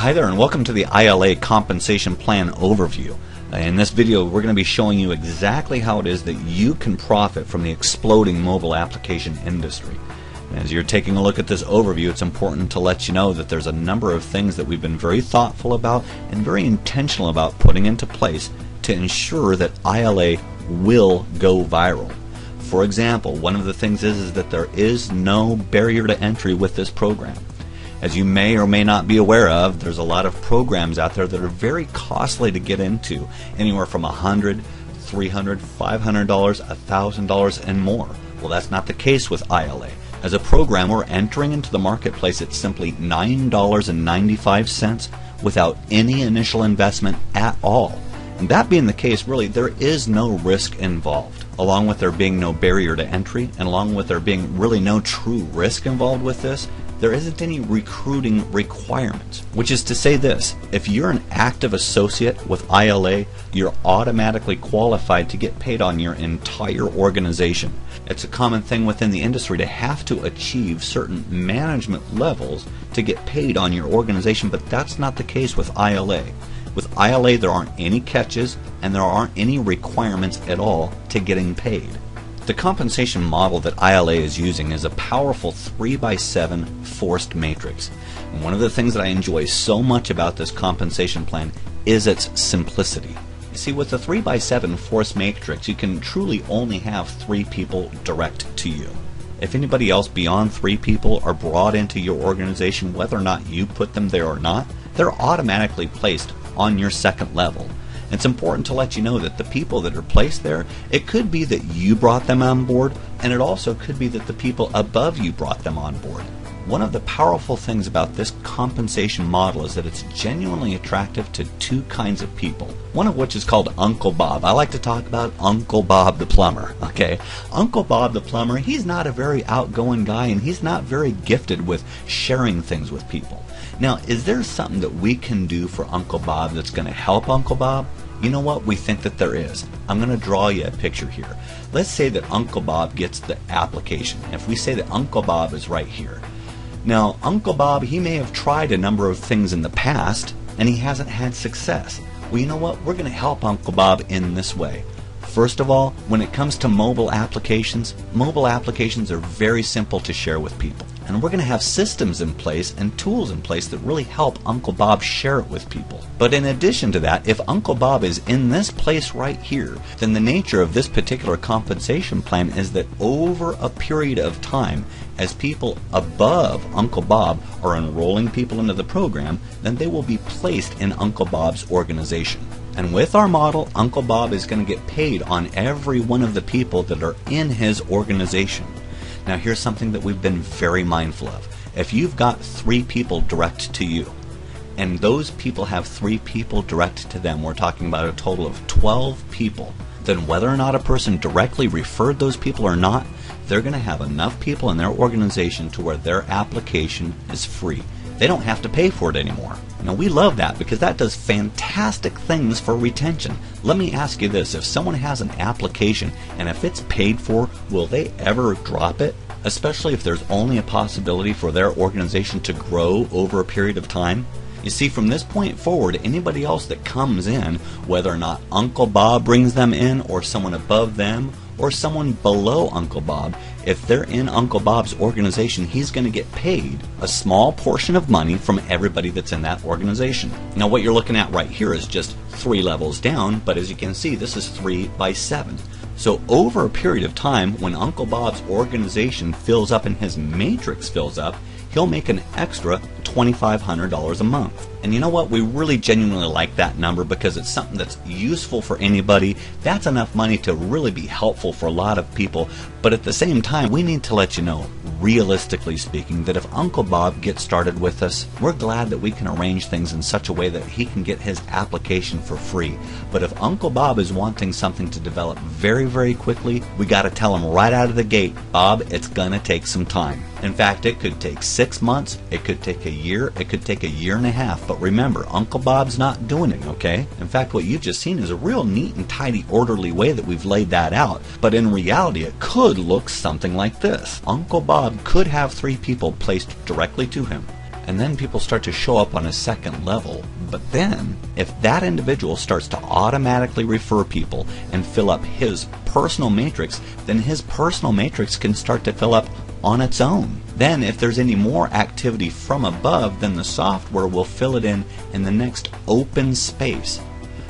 Hi there, and welcome to the ILA Compensation Plan Overview. In this video, we're going to be showing you exactly how it is that you can profit from the exploding mobile application industry. And as you're taking a look at this overview, it's important to let you know that there's a number of things that we've been very thoughtful about and very intentional about putting into place to ensure that ILA will go viral. For example, one of the things is that there is no barrier to entry with this program. As you may or may not be aware of, there's a lot of programs out there that are very costly to get into, anywhere from $100, $300, $500, $1,000 and more. Well, that's not the case with ILA. As a program, we're entering into the marketplace at simply $9.95 without any initial investment at all. And that being the case, really, there is no risk involved. Along with there being no barrier to entry, and along with there being really no true risk involved with this, there isn't any recruiting requirements, which is to say this: if you're an active associate with ILA, you're automatically qualified to get paid on your entire organization. It's a common thing within the industry to have to achieve certain management levels to get paid on your organization, but that's not the case with ILA. With ILA, there aren't any catches and there aren't any requirements at all to getting paid. The compensation model that ILA is using is a powerful 3x7 forced matrix. And one of the things that I enjoy so much about this compensation plan is its simplicity. You see, with the 3x7 forced matrix, you can truly only have 3 people direct to you. If anybody else beyond 3 people are brought into your organization, whether or not you put them there or not, they're automatically placed on your second level. It's important to let you know that the people that are placed there, it could be that you brought them on board, and it also could be that the people above you brought them on board. One of the powerful things about this compensation model is that it's genuinely attractive to 2 kinds of people, one of which is called Uncle Bob. I like to talk about Uncle Bob the plumber, okay? Uncle Bob the plumber, he's not a very outgoing guy, and he's not very gifted with sharing things with people. Now, is there something that we can do for Uncle Bob that's going to help Uncle Bob? You know what? We think that there is. I'm going to draw you a picture here. Let's say that Uncle Bob gets the application. If we say that Uncle Bob is right here. Now, Uncle Bob, he may have tried a number of things in the past, and he hasn't had success. Well, you know what? We're going to help Uncle Bob in this way. First of all, when it comes to mobile applications are very simple to share with people. And we're going to have systems in place and tools in place that really help Uncle Bob share it with people. But in addition to that, if Uncle Bob is in this place right here, then the nature of this particular compensation plan is that over a period of time, as people above Uncle Bob are enrolling people into the program, then they will be placed in Uncle Bob's organization. And with our model, Uncle Bob is going to get paid on every one of the people that are in his organization. Now, here's something that we've been very mindful of. If you've got 3 people direct to you, and those people have 3 people direct to them, we're talking about a total of 12 people, then whether or not a person directly referred those people or not, they're going to have enough people in their organization to where their application is free. They don't have to pay for it anymore. Now, we love that because that does fantastic things for retention. Let me ask you this: if someone has an application and if it's paid for, will they ever drop it? Especially if there's only a possibility for their organization to grow over a period of time? You see, from this point forward, anybody else that comes in, whether or not Uncle Bob brings them in or someone above them or someone below Uncle Bob, if they're in Uncle Bob's organization, he's going to get paid a small portion of money from everybody that's in that organization. Now, what you're looking at right here is just 3 levels down, but as you can see, this is 3x7. So over a period of time, when Uncle Bob's organization fills up and his matrix fills up, he'll make an extra $2,500 a month. And you know what? We really genuinely like that number because it's something that's useful for anybody. That's enough money to really be helpful for a lot of people. But at the same time, we need to let you know, realistically speaking, that if Uncle Bob gets started with us, we're glad that we can arrange things in such a way that he can get his application for free. But if Uncle Bob is wanting something to develop very, very quickly, we got to tell him right out of the gate, Bob, it's going to take some time. In fact, it could take 6 months, it could take a year, it could take a year and a half. But remember, Uncle Bob's not doing it, okay? In fact, what you've just seen is a real neat and tidy, orderly way that we've laid that out. But in reality, it could look something like this. Uncle Bob could have 3 people placed directly to him. and then people start to show up on a second level. But then, if that individual starts to automatically refer people and fill up his personal matrix, then his personal matrix can start to fill up on its own. Then, if there's any more activity from above, then the software will fill it in the next open space.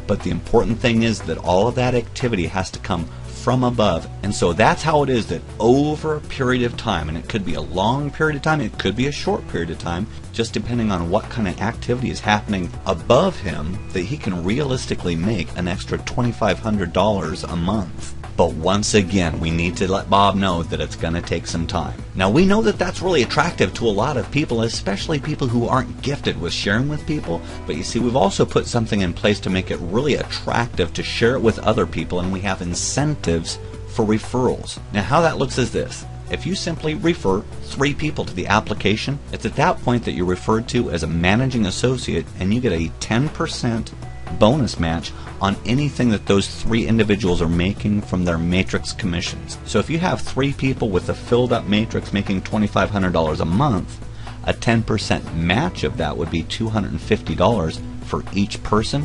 But the important thing is that all of that activity has to come from above. And so that's how it is that over a period of time, and it could be a long period of time, it could be a short period of time, just depending on what kind of activity is happening above him, that he can realistically make an extra $2,500 a month. But once again, we need to let Bob know that it's going to take some time. Now, we know that that's really attractive to a lot of people, especially people who aren't gifted with sharing with people. But you see, we've also put something in place to make it really attractive to share it with other people, and we have incentives for referrals. Now, how that looks is this. If you simply refer 3 people to the application, it's at that point that you're referred to as a managing associate, and you get a 10% bonus match on anything that those 3 individuals are making from their matrix commissions. So if you have 3 people with a filled up matrix making $2,500 a month, a 10% match of that would be $250 for each person.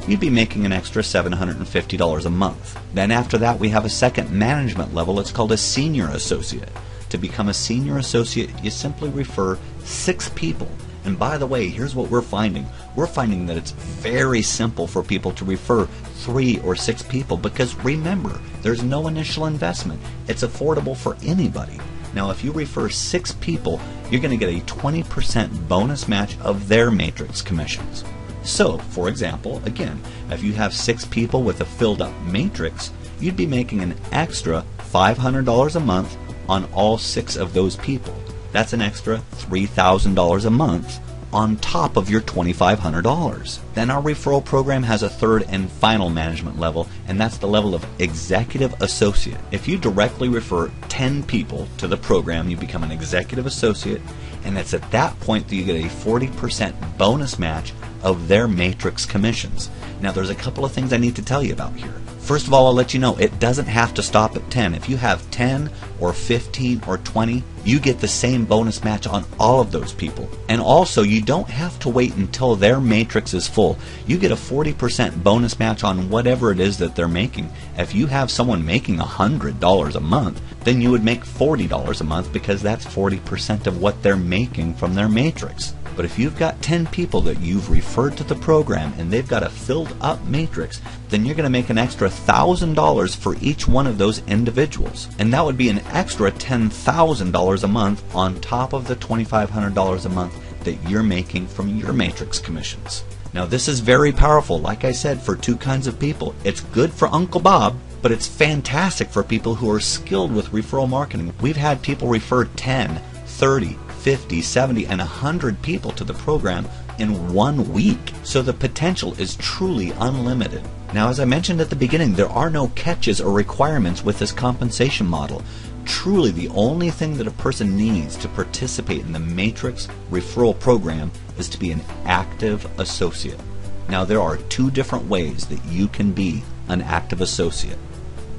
You'd be making an extra $750 a month. Then after that, we have a second management level. It's called a senior associate. To become a senior associate, you simply refer 6 people. And by the way, here's what we're finding. We're finding that it's very simple for people to refer 3 or 6 people, because remember, there's no initial investment. It's affordable for anybody. Now, if you refer 6 people, you're going to get a 20% bonus match of their matrix commissions. So, for example, again, if you have 6 people with a filled up matrix, you'd be making an extra $500 a month on all 6 of those people. That's an extra $3,000 a month on top of your $2,500. Then our referral program has a third and final management level, and that's the level of executive associate. If you directly refer 10 people to the program, you become an executive associate, and it's at that point that you get a 40% bonus match of their matrix commissions. Now, there's a couple of things I need to tell you about here. First of all, I'll let you know it doesn't have to stop at 10. If you have 10 or 15 or 20, you get the same bonus match on all of those people. And also, you don't have to wait until their matrix is full. You get a 40% bonus match on whatever it is that they're making. If you have someone making $100 a month, then you would make $40 a month, because that's 40% of what they're making from their matrix. But if you've got 10 people that you've referred to the program and they've got a filled up matrix, then you're going to make an extra $1,000 for each one of those individuals. And that would be an extra $10,000 a month on top of the $2,500 a month that you're making from your matrix commissions. Now, this is very powerful, like I said, for 2 kinds of people. It's good for Uncle Bob, but it's fantastic for people who are skilled with referral marketing. We've had people refer 10, 30, 50, 70, and 100 people to the program in 1 week. So the potential is truly unlimited. Now, as I mentioned at the beginning, there are no catches or requirements with this compensation model. Truly, the only thing that a person needs to participate in the Matrix referral program is to be an active associate. Now, there are 2 different ways that you can be an active associate.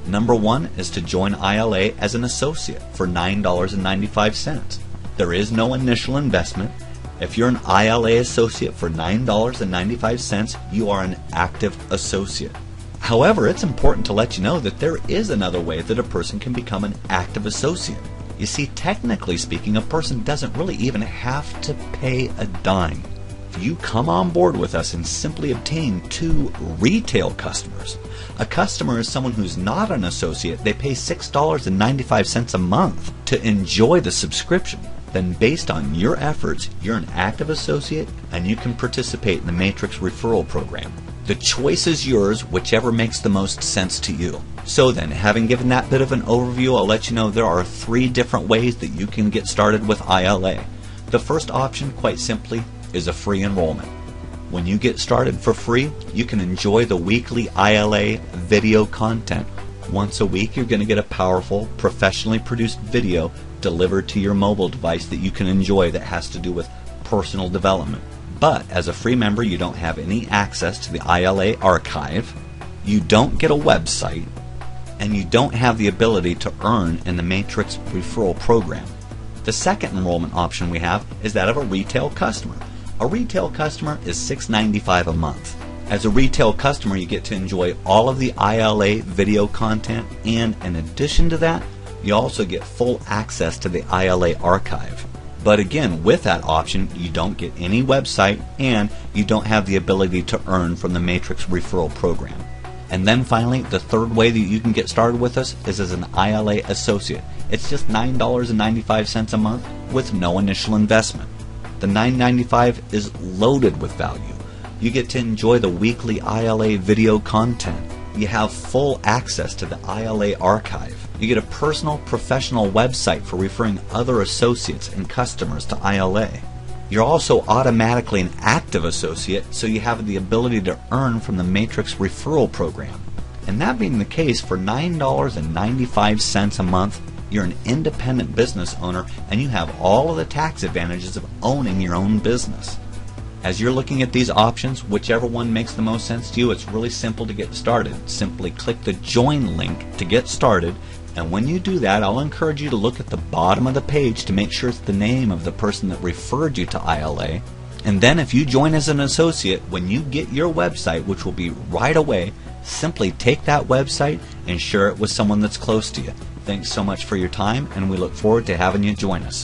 Number 1 is to join ILA as an associate for $9.95. There is no initial investment. If you're an ILA associate for $9.95, you are an active associate. However, it's important to let you know that there is another way that a person can become an active associate. You see, technically speaking, a person doesn't really even have to pay a dime. If you come on board with us and simply obtain 2 retail customers, a customer is someone who's not an associate. They pay $6.95 a month to enjoy the subscription. Then based on your efforts, you're an active associate and you can participate in the Matrix referral program. The choice is yours, whichever makes the most sense to you. So then, having given that bit of an overview, I'll let you know there are 3 different ways that you can get started with ILA. The first option, quite simply, is a free enrollment. When you get started for free, you can enjoy the weekly ILA video content. Once a week, you're going to get a powerful, professionally produced video delivered to your mobile device that you can enjoy that has to do with personal development. But as a free member, you don't have any access to the ILA archive, you don't get a website, and you don't have the ability to earn in the Matrix referral program. The second enrollment option we have is that of a retail customer. A retail customer is $6.95 a month. As a retail customer, you get to enjoy all of the ILA video content, and in addition to that, you also get full access to the ILA archive. But again, with that option, you don't get any website and you don't have the ability to earn from the Matrix referral program. And then finally, the third way that you can get started with us is as an ILA associate. It's just $9.95 a month with no initial investment. The $9.95 is loaded with value. You get to enjoy the weekly ILA video content. You have full access to the ILA archive. You get a personal, professional website for referring other associates and customers to ILA. You're also automatically an active associate, so you have the ability to earn from the Matrix referral program. And that being the case, for $9.95 a month, you're an independent business owner and you have all of the tax advantages of owning your own business. As you're looking at these options, whichever one makes the most sense to you, it's really simple to get started. Simply click the join link to get started, and when you do that, I'll encourage you to look at the bottom of the page to make sure it's the name of the person that referred you to ILA. And then if you join as an associate, when you get your website, which will be right away, simply take that website and share it with someone that's close to you. Thanks so much for your time, and we look forward to having you join us.